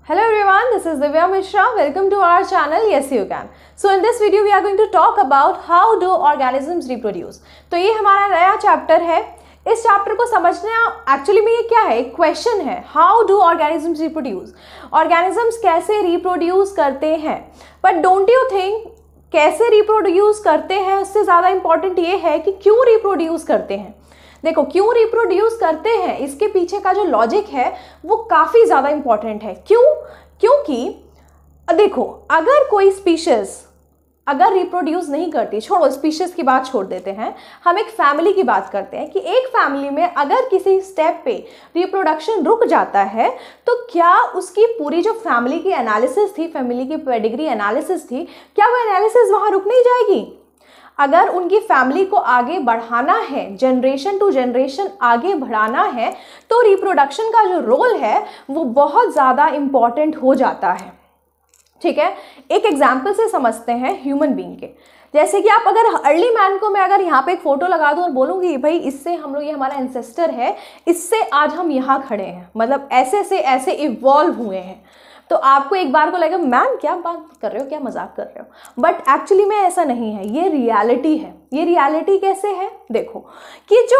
Hello everyone, this is Divya Mishra. Welcome to our channel Yes You Can. So in this video we are going to talk about how do organisms reproduce. तो ये हमारा नया chapter है. इस chapter को समझना actually में ये क्या है, एक क्वेश्चन है. How do organisms reproduce, organisms कैसे रिप्रोड्यूस करते हैं. बट डोंट यू थिंक कैसे रिप्रोड्यूस करते हैं उससे ज़्यादा इंपॉर्टेंट ये है कि क्यों रिप्रोड्यूस करते हैं. देखो, क्यों रिप्रोड्यूस करते हैं, इसके पीछे का जो लॉजिक है वो काफ़ी ज़्यादा इंपॉर्टेंट है. क्यों? क्योंकि देखो, अगर कोई स्पीशीज़ अगर रिप्रोड्यूस नहीं करती, छोड़ो स्पीशीज़ की बात छोड़ देते हैं, हम एक फैमिली की बात करते हैं कि एक फैमिली में अगर किसी स्टेप पे रिप्रोडक्शन रुक जाता है तो क्या उसकी पूरी जो फैमिली की एनालिसिस थी, फैमिली की पेडिग्री एनालिसिस थी, क्या वो एनालिसिस वहाँ रुक नहीं जाएगी. अगर उनकी फैमिली को आगे बढ़ाना है, जनरेशन टू जनरेशन आगे बढ़ाना है, तो रिप्रोडक्शन का जो रोल है वो बहुत ज़्यादा इम्पॉर्टेंट हो जाता है. ठीक है, एक एग्जाम्पल से समझते हैं ह्यूमन बीइंग के. जैसे कि आप अगर अर्ली मैन को मैं अगर यहाँ पे एक फ़ोटो लगा दूँ और बोलूँगी भाई इससे हम लोग, ये हमारा एंसेस्टर है, इससे आज हम यहाँ खड़े हैं, मतलब ऐसे से ऐसे इवॉल्व हुए हैं, तो आपको एक बार को लगेगा मैम क्या बात कर रहे हो, क्या मजाक कर रहे हो. बट एक्चुअली में ऐसा नहीं है, ये रियलिटी है. ये रियलिटी कैसे है, देखो कि जो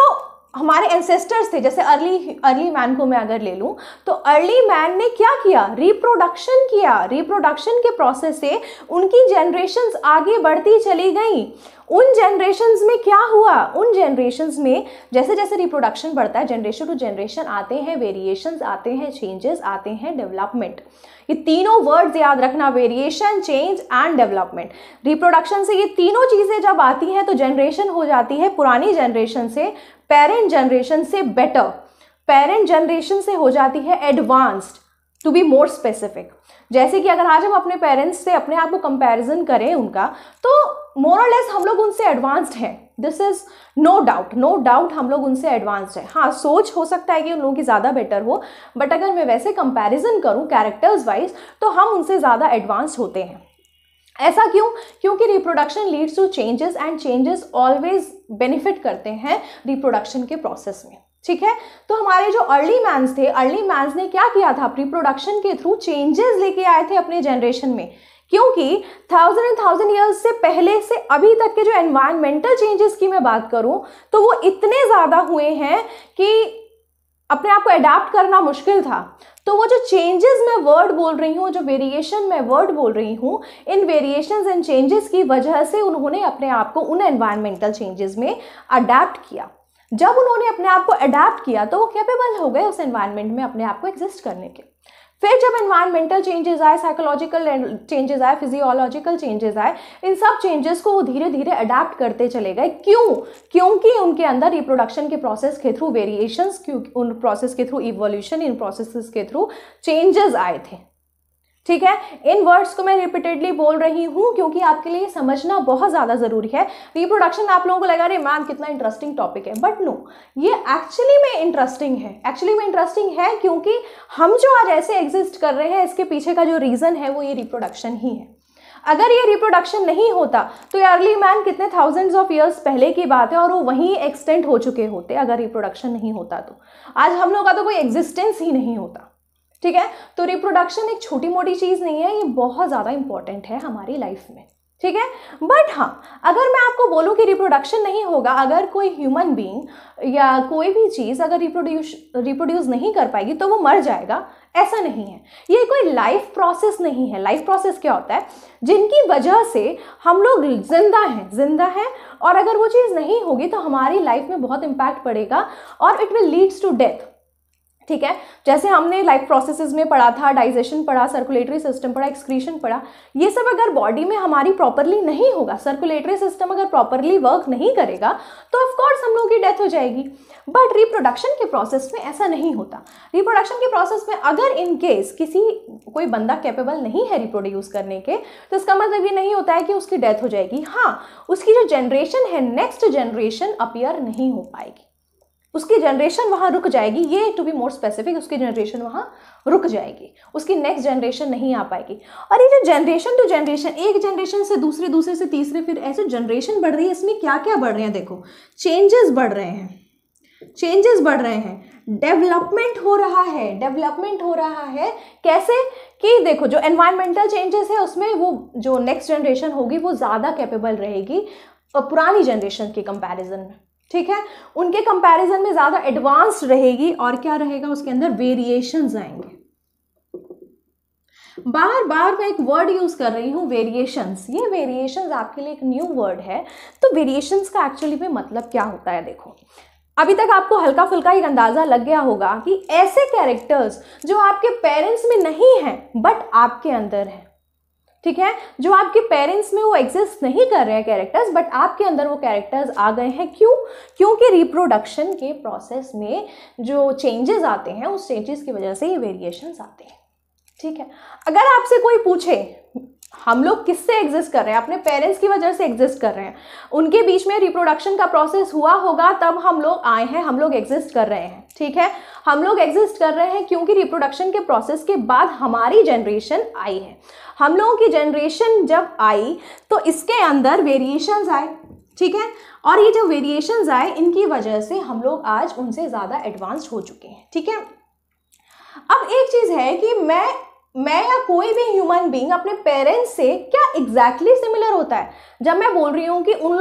हमारे एंसेस्टर्स थे, जैसे अर्ली मैन को मैं अगर ले लूँ तो अर्ली मैन ने क्या किया, रिप्रोडक्शन किया. रिप्रोडक्शन के प्रोसेस से उनकी जनरेशन्स आगे बढ़ती चली गई. उन जनरेशन्स में क्या हुआ, उन जनरेशन्स में जैसे जैसे रिप्रोडक्शन बढ़ता है, जनरेशन टू जनरेशन आते हैं वेरिएशंस, आते हैं चेंजेस, आते हैं डेवलपमेंट. ये तीनों वर्ड्स याद रखना, variation, change and development. Reproduction से ये तीनों चीज़ें जब आती हैं तो जनरेशन हो जाती है पुरानी जनरेशन से, पेरेंट जनरेशन से बेटर, पेरेंट जनरेशन से हो जाती है advanced. To be more specific, जैसे कि अगर आज हम अपने पेरेंट्स से अपने आप को कंपैरिजन करें उनका, तो मोर और लेस हम लोग उनसे एडवांस्ड हैं. दिस इज नो डाउट हम लोग उनसे एडवांस्ड हैं. हाँ, सोच हो सकता है कि उन लोगों की ज़्यादा बेटर हो, बट अगर मैं वैसे कंपैरिजन करूँ कैरेक्टर्स वाइज तो हम उनसे ज़्यादा एडवांस्ड होते हैं. ऐसा क्यों? क्योंकि reproduction leads to changes and changes always benefit करते हैं रिप्रोडक्शन के प्रोसेस में. ठीक है, तो हमारे जो अर्ली मैन्स थे, अर्ली मैन्स ने क्या किया था, रिप्रोडक्शन के थ्रू चेंजेस लेके आए थे अपने जनरेशन में. क्योंकि 1000 ईयर्स से पहले से अभी तक के जो एनवायरमेंटल चेंजेस की मैं बात करूं तो वो इतने ज़्यादा हुए हैं कि अपने आप को अडाप्ट करना मुश्किल था. तो वो जो चेंजेस मैं वर्ड बोल रही हूँ, जो वेरिएशन मैं वर्ड बोल रही हूँ, इन वेरिएशंस एंड चेंजेस की वजह से उन्होंने अपने आप को उन एनवायरमेंटल चेंजेस में अडाप्ट किया. जब उन्होंने अपने आप को अडाप्ट किया तो वो कैपेबल हो गए उस एनवायरनमेंट में अपने आप को एग्जिस्ट करने के. फिर जब एनवायरमेंटल चेंजेस आए, साइकोलॉजिकल चेंजेस आए, फिजियोलॉजिकल चेंजेस आए, इन सब चेंजेस को वो धीरे धीरे अडाप्ट करते चले गए. क्यों? क्योंकि उनके अंदर रिप्रोडक्शन के प्रोसेस के थ्रू वेरिएशंस, उन प्रोसेस के थ्रू इवोल्यूशन, इन प्रोसेसेस के थ्रू चेंजेस आए थे. ठीक है, इन वर्ड्स को मैं रिपीटेडली बोल रही हूँ क्योंकि आपके लिए समझना बहुत ज़्यादा ज़रूरी है. रिप्रोडक्शन आप लोगों को लगा अरे मैम कितना इंटरेस्टिंग टॉपिक है, बट नो, ये एक्चुअली में इंटरेस्टिंग है. एक्चुअली में इंटरेस्टिंग है क्योंकि हम जो आज ऐसे एग्जिस्ट कर रहे हैं इसके पीछे का जो रीज़न है वो ये रिप्रोडक्शन ही है. अगर ये रिप्रोडक्शन नहीं होता तो ये अर्ली मैन कितने थाउजेंड्स ऑफ ईयर्स पहले की बात है और वो वहीं एक्सटेंड हो चुके होते. अगर रिप्रोडक्शन नहीं होता तो आज हम लोग का तो कोई एग्जिस्टेंस ही नहीं होता. ठीक है, तो रिप्रोडक्शन एक छोटी मोटी चीज़ नहीं है, ये बहुत ज़्यादा इंपॉर्टेंट है हमारी लाइफ में. ठीक है, बट हाँ, अगर मैं आपको बोलूँ कि रिप्रोडक्शन नहीं होगा, अगर कोई ह्यूमन बीइंग या कोई भी चीज़ अगर रिप्रोड्यूस नहीं कर पाएगी तो वो मर जाएगा, ऐसा नहीं है. ये कोई लाइफ प्रोसेस नहीं है. लाइफ प्रोसेस क्या होता है, जिनकी वजह से हम लोग जिंदा हैं और अगर वो चीज़ नहीं होगी तो हमारी लाइफ में बहुत इम्पैक्ट पड़ेगा और it will leads to death. ठीक है, जैसे हमने लाइफ प्रोसेसेस में पढ़ा था, डाइजेशन पढ़ा, सर्कुलेटरी सिस्टम पढ़ा, एक्सक्रीशन पढ़ा. ये सब अगर बॉडी में हमारी प्रॉपरली नहीं होगा, सर्कुलेटरी सिस्टम अगर प्रॉपरली वर्क नहीं करेगा तो ऑफ कोर्स हम लोगों की डेथ हो जाएगी. बट रिप्रोडक्शन के प्रोसेस में ऐसा नहीं होता. रिप्रोडक्शन के प्रोसेस में अगर इन केस कोई बंदा कैपेबल नहीं है रिप्रोड्यूस करने के, तो इसका मतलब ये नहीं होता है कि उसकी डेथ हो जाएगी. हाँ, उसकी जो जनरेशन है, नेक्स्ट जनरेशन अपीयर नहीं हो पाएगी, उसकी जनरेशन वहाँ रुक जाएगी. ये टू बी मोर स्पेसिफिक, उसकी जनरेशन वहाँ रुक जाएगी, उसकी नेक्स्ट जनरेशन नहीं आ पाएगी. और ये जो जनरेशन टू जनरेशन, एक जनरेशन से दूसरे, दूसरे से तीसरे, फिर ऐसे जनरेशन बढ़ रही है, इसमें क्या क्या बढ़ रहे हैं, देखो चेंजेस बढ़ रहे हैं, डेवलपमेंट हो रहा है. कैसे? कि देखो जो एनवायरमेंटल चेंजेस है उसमें वो जो नेक्स्ट जनरेशन होगी वो ज़्यादा कैपेबल रहेगी पुरानी जनरेशन के कंपैरिजन में, ठीक है, उनके कंपैरिजन में ज़्यादा एडवांस्ड रहेगी। और क्या रहेगा उसके अंदर, वेरिएशंस आएंगे। बार बार मैं एक वर्ड यूज कर रही हूँ, वेरिएशंस। ये वेरिएशंस आपके लिए एक न्यू वर्ड है। तो वेरिएशंस का एक्चुअली में मतलब क्या होता है, देखो अभी तक आपको हल्का फुल्का एक अंदाजा लग गया होगा कि ऐसे कैरेक्टर्स जो आपके पेरेंट्स में नहीं हैं बट आपके अंदर है, ठीक है, जो आपके पेरेंट्स में वो एग्जिस्ट नहीं कर रहे हैं कैरेक्टर्स, बट आपके अंदर वो कैरेक्टर्स आ गए हैं। क्यों? क्योंकि रिप्रोडक्शन के प्रोसेस में जो चेंजेस आते हैं उस चेंजेस की वजह से ये वेरिएशंस आते हैं, ठीक है। अगर आपसे कोई पूछे हम लोग किससे एग्जिस्ट कर रहे हैं, अपने पेरेंट्स की वजह से एग्जिस्ट कर रहे हैं, उनके बीच में रिप्रोडक्शन का प्रोसेस हुआ होगा तब हम लोग आए हैं, हम लोग एग्जिस्ट कर रहे हैं, ठीक है, हम लोग एग्जिस्ट कर रहे हैं क्योंकि रिप्रोडक्शन के प्रोसेस के बाद हमारी जनरेशन आई है। हम लोगों की जनरेशन जब आई तो इसके अंदर वेरिएशंस आए, ठीक है, और ये जो वेरिएशंस आए इनकी वजह से हम लोग आज उनसे ज़्यादा एडवांस्ड हो चुके हैं, ठीक है। अब एक चीज़ है कि मैं या कोई भी ह्यूमन बीइंग अपने पेरेंट्स से क्या एग्जैक्टली सिमिलर होता है। जब मैं बोल रही हूँ कि उन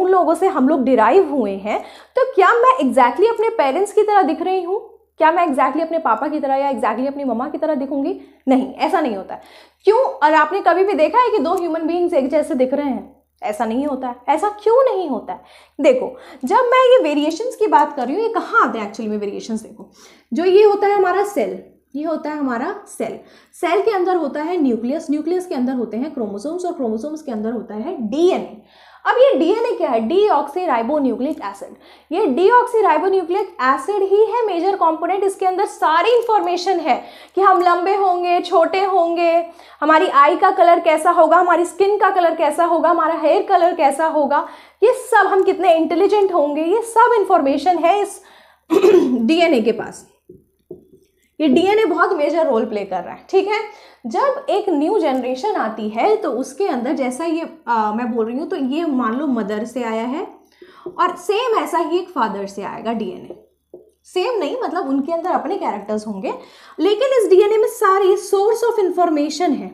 लोगों से हम लोग डिराइव हुए हैं, तो क्या मैं एग्जैक्टली अपने पेरेंट्स की तरह दिख रही हूँ? क्या मैं एग्जैक्टली अपने पापा की तरह या एग्जैक्टली अपनी मम्मा की तरह दिखूंगी? नहीं, ऐसा नहीं होता है। क्यों? और आपने कभी भी देखा है कि दो ह्यूमन बीइंग्स एक जैसे दिख रहे हैं? ऐसा नहीं होता है। ऐसा क्यों नहीं होता है? देखो, जब मैं ये वेरिएशंस की बात कर रही हूँ, ये कहाँ आते हैं एक्चुअली में वेरिएशंस? देखो, जो ये होता है हमारा सेल, ये होता है हमारा सेल। सेल के अंदर होता है न्यूक्लियस, न्यूक्लियस के अंदर होते हैं क्रोमोसोम्स और क्रोमोसोम्स के अंदर होता है डीएनए। अब ये डीएनए क्या है? Deoxyribonucleic acid. ये डीऑक्सीराइबोन्यूक्लिक एसिड ही है मेजर कंपोनेंट। इसके अंदर सारी इंफॉर्मेशन है कि हम लंबे होंगे, छोटे होंगे, हमारी आई का कलर कैसा होगा, हमारी स्किन का कलर कैसा होगा, हमारा हेयर कलर कैसा होगा, ये सब, हम कितने इंटेलिजेंट होंगे, ये सब इंफॉर्मेशन है इस डीएनए के पास। ये डीएनए बहुत मेजर रोल प्ले कर रहा है, ठीक है। जब एक न्यू जनरेशन आती है तो उसके अंदर, जैसा ये मैं बोल रही हूँ, तो ये मान लो मदर से आया है और सेम ऐसा ही एक फादर से आएगा डीएनए। सेम नहीं, मतलब उनके अंदर अपने कैरेक्टर्स होंगे, लेकिन इस डीएनए में सारी सोर्स ऑफ इंफॉर्मेशन है।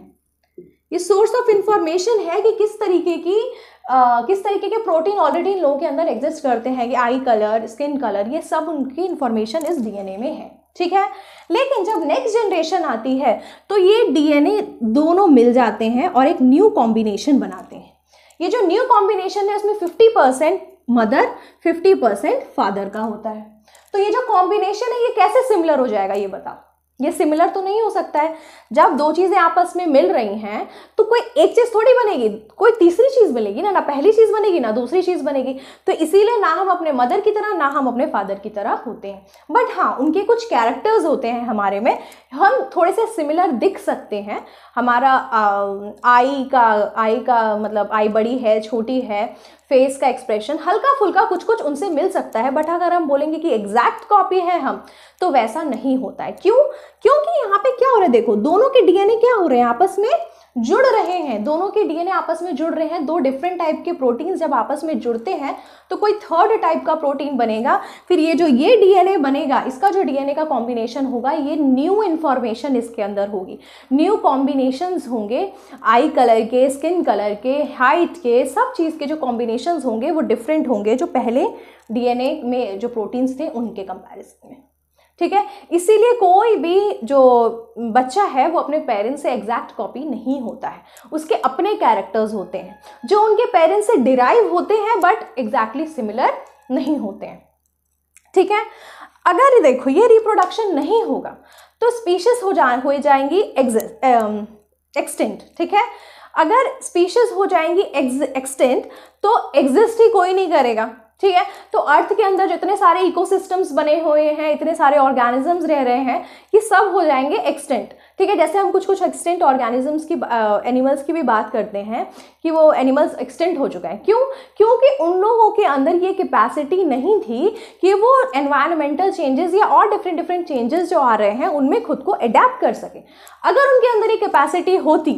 ये सोर्स ऑफ इंफॉर्मेशन है कि किस तरीके के प्रोटीन ऑलरेडी इन लोगों के अंदर एग्जिस्ट करते हैं, कि आई कलर, स्किन कलर, ये सब उनकी इंफॉर्मेशन इस डीएनए में है, ठीक है। लेकिन जब नेक्स्ट जनरेशन आती है तो ये डीएनए दोनों मिल जाते हैं और एक न्यू कॉम्बिनेशन बनाते हैं। ये जो न्यू कॉम्बिनेशन है उसमें 50% मदर, 50% फादर का होता है। तो ये जो कॉम्बिनेशन है ये कैसे सिमिलर हो जाएगा, ये बताओ? ये सिमिलर तो नहीं हो सकता है। जब दो चीज़ें आपस में मिल रही हैं तो कोई एक चीज़ थोड़ी बनेगी, कोई तीसरी चीज़ बनेगी ना पहली चीज़ बनेगी ना दूसरी चीज़ बनेगी। तो इसीलिए ना हम अपने मदर की तरह ना हम अपने फादर की तरह होते हैं, बट हाँ उनके कुछ कैरेक्टर्स होते हैं हमारे में, हम थोड़े से सिमिलर दिख सकते हैं। हमारा आई का मतलब आई बड़ी है, छोटी है, फेस का एक्सप्रेशन हल्का फुल्का कुछ कुछ उनसे मिल सकता है, बट अगर हम बोलेंगे कि एग्जैक्ट कॉपी है हम, तो वैसा नहीं होता है। क्यों? क्योंकि यहाँ पे क्या हो रहा है, देखो दोनों के डीएनए क्या हो रहे हैं, आपस में जुड़ रहे हैं। दोनों के डीएनए आपस में जुड़ रहे हैं। दो डिफरेंट टाइप के प्रोटीन्स जब आपस में जुड़ते हैं तो कोई थर्ड टाइप का प्रोटीन बनेगा। फिर ये जो ये डीएनए बनेगा, इसका जो डीएनए का कॉम्बिनेशन होगा, ये न्यू इंफॉर्मेशन इसके अंदर होगी, न्यू कॉम्बिनेशंस होंगे, आई कलर के, स्किन कलर के, हाइट के, सब चीज़ के जो कॉम्बिनेशंस होंगे वो डिफरेंट होंगे जो पहले डीएनए में जो प्रोटीन्स थे उनके कंपैरिजन में, ठीक है। इसीलिए कोई भी जो बच्चा है वो अपने पेरेंट्स से एग्जैक्ट कॉपी नहीं होता है, उसके अपने कैरेक्टर्स होते हैं जो उनके पेरेंट्स से डिराइव होते हैं बट एग्जैक्टली सिमिलर नहीं होते हैं, ठीक है। अगर देखो ये रिप्रोडक्शन नहीं होगा तो स्पीशीज हो जाएंगी एक्सटिंक्ट, ठीक है। अगर स्पीशीज हो जाएंगी एक्सटिंक्ट तो एग्जिस्ट ही कोई नहीं करेगा, ठीक है। तो अर्थ के अंदर जितने सारे इकोसिस्टम्स बने हुए हैं, इतने सारे ऑर्गेनिजम्स रह रहे हैं, ये सब हो जाएंगे एक्सटिंक्ट, ठीक है। जैसे हम कुछ एक्सटिंक्ट ऑर्गेनिजम्स की, एनिमल्स की भी बात करते हैं कि वो एनिमल्स एक्सटिंक्ट हो चुका है। क्यों? क्योंकि उन लोगों के अंदर ये कैपेसिटी नहीं थी कि वो एनवायरमेंटल चेंजेस या और डिफरेंट चेंजेस जो आ रहे हैं उनमें खुद को अडेप्ट कर सके। अगर उनके अंदर ये कैपेसिटी होती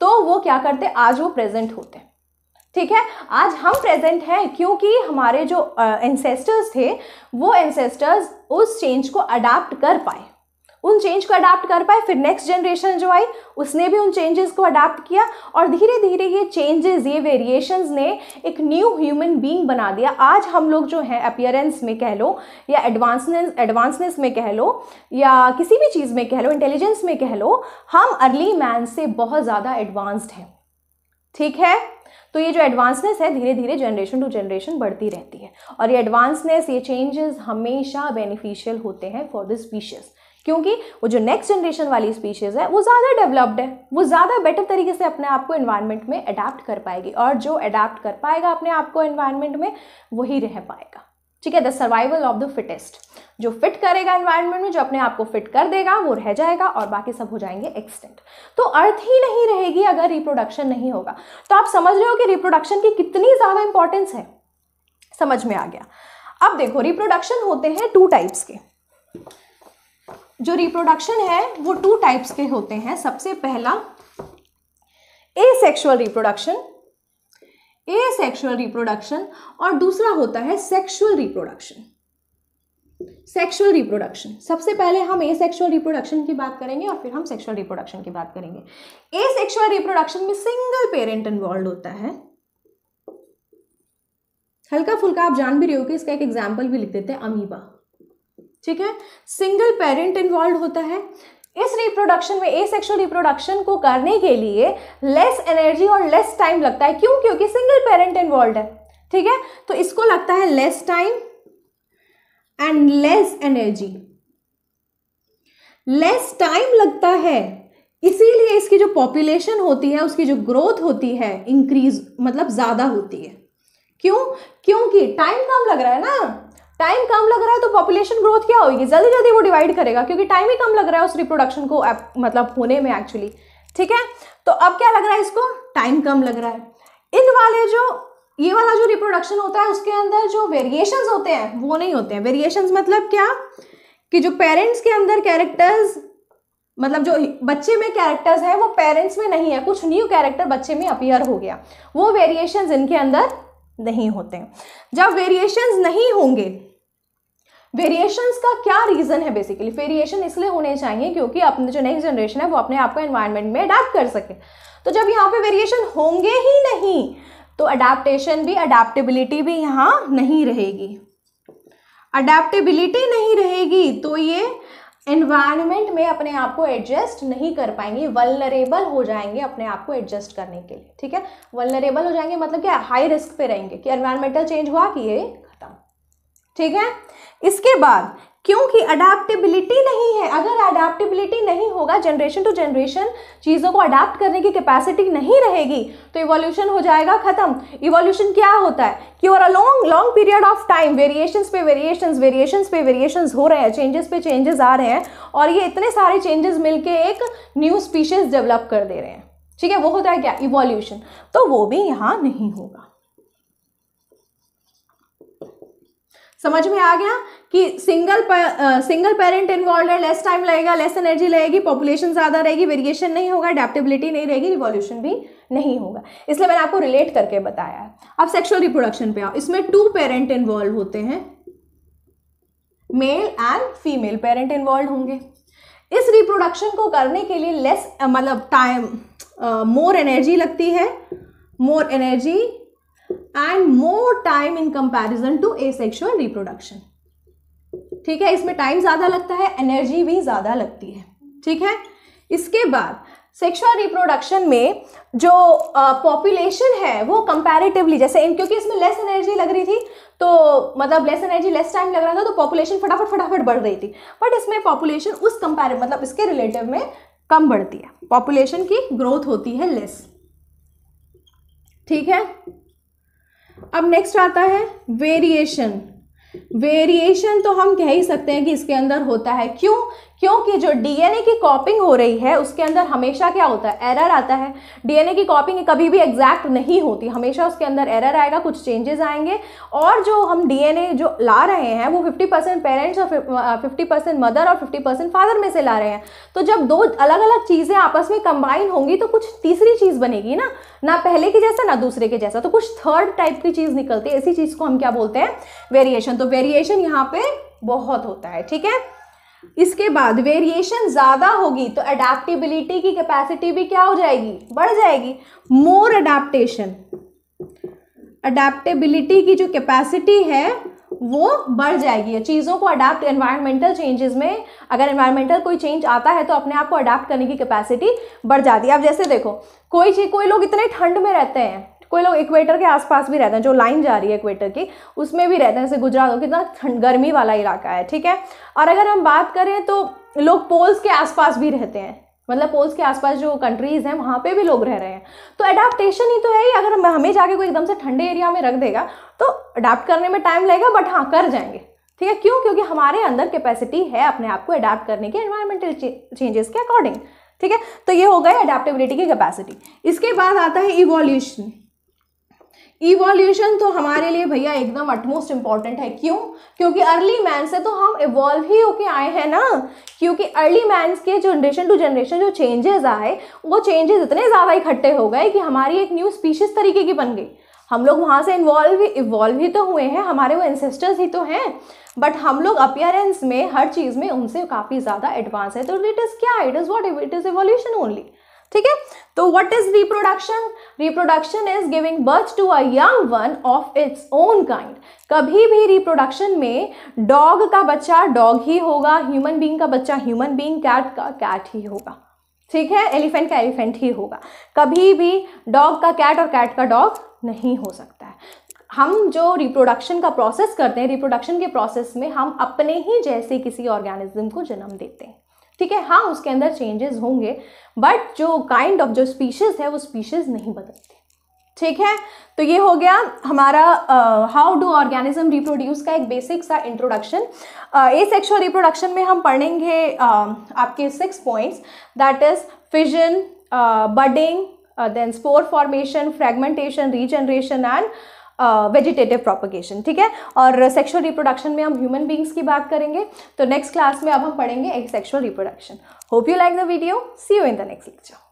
तो वो क्या करते, आज वो प्रेजेंट होते, ठीक है। आज हम प्रेजेंट हैं क्योंकि हमारे जो एंसेस्टर्स थे वो एंसेस्टर्स उस चेंज को अडाप्ट कर पाए, उन चेंज को अडाप्ट कर पाए, फिर नेक्स्ट जनरेशन जो आई उसने भी उन चेंजेस को अडाप्ट किया और धीरे धीरे ये चेंजेस, ये वेरिएशंस ने एक न्यू ह्यूमन बीइंग बना दिया। आज हम लोग जो है अपीयरेंस में कह लो या एडवांसनेस में कह लो या किसी भी चीज़ में कह लो, इंटेलिजेंस में कह लो, हम अर्ली मैन से बहुत ज़्यादा एडवांस्ड हैं। ठीक है, तो ये जो एडवांसनेस है धीरे धीरे जनरेशन टू जनरेशन बढ़ती रहती है और ये एडवांसनेस, ये चेंजेस हमेशा बेनिफिशियल होते हैं फॉर द स्पीशीज, क्योंकि वो जो नेक्स्ट जनरेशन वाली स्पीशीज है वो ज़्यादा डेवलप्ड है, वो ज़्यादा बेटर तरीके से अपने आप को एनवायरनमेंट में अडाप्ट कर पाएगी और जो अडाप्ट कर पाएगा अपने आप को एनवायरनमेंट में वही रह पाएगा। ठीक है, the survival of the fittest, जो फिट करेगा एनवायरनमेंट में, जो अपने आप को फिट कर देगा वो रह जाएगा और बाकी सब हो जाएंगे एक्सटेंट। तो अर्थ ही नहीं रहेगी अगर रिप्रोडक्शन नहीं होगा। तो आप समझ रहे हो कि रिप्रोडक्शन की कितनी ज़्यादा इंपॉर्टेंस है, समझ में आ गया। अब देखो, रिप्रोडक्शन होते हैं 2 टाइप्स के। जो रिप्रोडक्शन है वो 2 टाइप्स के होते हैं। सबसे पहला एसेक्सुअल रिप्रोडक्शन, एसेक्सुअल रिप्रोडक्शन, और दूसरा होता है सेक्सुअल रिप्रोडक्शन। सेक्सुअल रिप्रोडक्शन, सबसे पहले हम एसेक्सुअल रिप्रोडक्शन की बात करेंगे और फिर हम सेक्सुअल रिप्रोडक्शन की बात करेंगे। एसेक्सुअल रिप्रोडक्शन में सिंगल पेरेंट इन्वॉल्व होता है। हल्का फुल्का आप जान भी रहे हो कि इसका एक एग्जाम्पल भी लिख देते हैं, अमीबा। ठीक है, सिंगल पेरेंट इन्वॉल्व होता है। इस रिप्रोडक्शन में, एसेक्सुअल रिप्रोडक्शन को करने के लिए लेस एनर्जी और लेस टाइम लगता है। क्यों? क्योंकि सिंगल पेरेंट इन्वॉल्व है। ठीक है, तो इसको लगता है less time and less energy. Less time लगता है, इसीलिए इसकी जो पॉपुलेशन होती है, उसकी जो ग्रोथ होती है इंक्रीज, मतलब ज्यादा होती है। क्यों? क्योंकि टाइम कम लग रहा है ना, टाइम कम लग रहा है तो पॉपुलेशन ग्रोथ क्या होगी, जल्दी जल्दी वो डिवाइड करेगा, क्योंकि टाइम ही कम लग रहा है उस रिप्रोडक्शन को मतलब होने में एक्चुअली। ठीक है, तो अब क्या लग रहा है इसको, टाइम कम लग रहा है। इन वाले जो ये वाला जो रिप्रोडक्शन होता है उसके अंदर जो वेरिएशंस होते हैं वो नहीं होते हैं। वेरिएशंस मतलब क्या, कि जो पेरेंट्स के अंदर कैरेक्टर्स, मतलब जो बच्चे में कैरेक्टर्स है वो पेरेंट्स में नहीं है, कुछ न्यू कैरेक्टर बच्चे में अपीयर हो गया, वो वेरिएशंस इनके अंदर नहीं होते हैं। जब वेरिएशंस नहीं होंगे, वेरिएशंस का क्या रीजन है, बेसिकली वेरिएशन इसलिए होने चाहिए क्योंकि अपने जो नेक्स्ट जनरेशन है वो अपने आप को एनवायरनमेंट में अडैप्ट कर सके। तो जब यहाँ पे वेरिएशन होंगे ही नहीं तो अडैप्टेशन भी, अडैप्टेबिलिटी भी यहाँ नहीं रहेगी। अडैप्टेबिलिटी नहीं रहेगी तो ये एनवायरनमेंट में अपने आप को एडजस्ट नहीं कर पाएंगे, वल्नरेबल हो जाएंगे अपने आप को एडजस्ट करने के लिए। ठीक है, वल्नरेबल हो जाएंगे मतलब क्या, हाई रिस्क पे रहेंगे कि एनवायरमेंटल चेंज हुआ कि ये खत्म। ठीक है, इसके बाद क्योंकि अडैप्टेबिलिटी नहीं है, अगर अडैप्टेबिलिटी नहीं होगा, जनरेशन टू जनरेशन चीज़ों को अडैप्ट करने की कैपेसिटी नहीं रहेगी तो इवोल्यूशन हो जाएगा खत्म। इवोल्यूशन क्या होता है कि over a long period of time variations पे वेरिएशंस हो रहे हैं, चेंजेस पे चेंजेस आ रहे हैं और ये इतने सारे चेंजेस मिलके एक न्यू स्पीशीज डेवलप कर दे रहे हैं। ठीक है, वो होता है क्या, इवोल्यूशन। तो वो भी यहाँ नहीं होगा। समझ में आ गया कि सिंगल पेरेंट इन्वॉल्व है, लेस टाइम लगेगा, लेस एनर्जी लगेगी, पॉपुलेशन ज्यादा रहेगी, वेरिएशन नहीं होगा, अडैप्टेबिलिटी नहीं रहेगी, रिवॉल्यूशन भी नहीं होगा। इसलिए मैंने आपको रिलेट करके बताया है। अब सेक्सुअल रिप्रोडक्शन पे आओ, इसमें 2 पेरेंट इन्वॉल्व होते हैं, male and female parent involve होंगे। इस रिप्रोडक्शन को करने के लिए लेस मतलब टाइम, मोर एनर्जी लगती है, more energy and more time in comparison to asexual reproduction. ठीक है, इसमें टाइम ज्यादा लगता है, एनर्जी भी ज्यादा लगती है। ठीक है, इसके बाद सेक्सुअल रिप्रोडक्शन में जो पॉपुलेशन है वो कंपैरेटिवली, जैसे क्योंकि इसमें लेस एनर्जी लग रही थी तो मतलब लेस एनर्जी लेस टाइम लग रहा था तो पॉपुलेशन फटाफट बढ़ रही थी, बट इसमें पॉपुलेशन उस कंपैरेटिव मतलब इसके रिलेटिव में कम बढ़ती है, पॉपुलेशन की ग्रोथ होती है लेस। ठीक है, अब नेक्स्ट आता है वेरिएशन। वेरिएशन तो हम कह ही सकते हैं कि इसके अंदर होता है। क्यों? क्योंकि जो डीएनए की कॉपिंग हो रही है उसके अंदर हमेशा क्या होता है, एरर आता है। डीएनए की कॉपिंग कभी भी एग्जैक्ट नहीं होती, हमेशा उसके अंदर एरर आएगा, कुछ चेंजेस आएंगे। और जो हम डीएनए जो ला रहे हैं वो 50% पेरेंट्स और 50% मदर और 50% फादर में से ला रहे हैं। तो जब 2 अलग अलग चीज़ें आपस में कंबाइन होंगी तो कुछ तीसरी चीज़ बनेगी ना पहले की जैसा ना दूसरे के जैसा, तो कुछ थर्ड टाइप की चीज़ निकलती है। इसी चीज़ को हम क्या बोलते हैं, वेरिएशन। तो वेरिएशन यहाँ पे बहुत होता है। ठीक है, इसके बाद वेरिएशन ज़्यादा होगी तो अडेप्टेबिलिटी की कैपेसिटी भी क्या हो जाएगी, बढ़ जाएगी। मोर अडेप्टेशन, अडेप्टेबिलिटी की जो कैपेसिटी है वो बढ़ जाएगी। चीज़ों को अडेप्ट, एनवायरमेंटल चेंजेस में अगर एनवायरमेंटल कोई चेंज आता है तो अपने आप को अडेप्ट करने की कैपेसिटी बढ़ जाती है। अब जैसे देखो कोई लोग इतने ठंड में रहते हैं, कोई लोग इक्वेटर के आसपास भी रहते हैं, जो लाइन जा रही है इक्वेटर की उसमें भी रहते हैं, जैसे गुजरात कितना गर्मी वाला इलाका है, ठीक है। और अगर हम बात करें तो लोग पोल्स के आसपास भी रहते हैं, मतलब पोल्स के आसपास जो कंट्रीज हैं वहाँ पे भी लोग रह रहे हैं। तो अडेप्टेशन ही तो है ही। अगर हमें जाके कोई एकदम से ठंडे एरिया में रख देगा तो अडेप्ट करने में टाइम लगेगा, बट हाँ कर जाएंगे, ठीक है। क्यों? क्योंकि हमारे अंदर कैपेसिटी है अपने आप को अडेप्ट करने की एनवायरमेंटल चेंजेस के अकॉर्डिंग, ठीक है। तो ये हो गए अडेप्टेबिलिटी की कैपेसिटी। इसके बाद आता है इवोल्यूशन। इवोल्यूशन तो हमारे लिए भैया एकदम अटमोस्ट इंपॉर्टेंट है। क्यों? क्योंकि अर्ली मैन से तो हम इवॉल्व ही होके आए हैं ना। क्योंकि अर्ली मैन के जनरेशन टू जनरेशन जो चेंजेस आए वो चेंजेस इतने ज़्यादा इकट्ठे हो गए कि हमारी एक न्यू स्पीशीज तरीके की बन गई। हम लोग वहाँ से इवॉल्व ही तो हुए हैं, हमारे वो एंसेस्टर्स ही तो हैं, बट हम लोग अपीयरेंस में हर चीज़ में उनसे काफ़ी ज़्यादा एडवांस है। तो इट इज़ क्या, it is what, it is evolution only, ठीक है। तो what is reproduction? Reproduction is giving birth to a young one of its own kind. कभी भी रिप्रोडक्शन में डॉग का बच्चा डॉग ही होगा, ह्यूमन बीइंग का बच्चा ह्यूमन बीइंग, कैट का कैट ही होगा, ठीक है, एलिफेंट का एलिफेंट ही होगा। कभी भी डॉग का कैट और कैट का डॉग नहीं हो सकता है। हम जो रिप्रोडक्शन का प्रोसेस करते हैं, रिप्रोडक्शन के प्रोसेस में हम अपने ही जैसे किसी ऑर्गेनिज्म को जन्म देते हैं, ठीक है। हाँ उसके अंदर चेंजेस होंगे, बट जो काइंड ऑफ जो स्पीशीज है वो स्पीशीज नहीं बदलती, ठीक है। तो ये हो गया हमारा हाउ डू ऑर्गेनिज्म रिप्रोड्यूस का एक बेसिक सा इंट्रोडक्शन। एसेक्सुअल रिप्रोडक्शन में हम पढ़ेंगे आपके 6 points, that is fission, budding, then spore formation, fragmentation, regeneration and vegetative propagation, ठीक है। और सेक्सुअल रिप्रोडक्शन में हम ह्यूमन बींग्स की बात करेंगे। तो नेक्स्ट क्लास में अब हम पढ़ेंगे sexual reproduction. Hope you like the video, see you in the next lecture.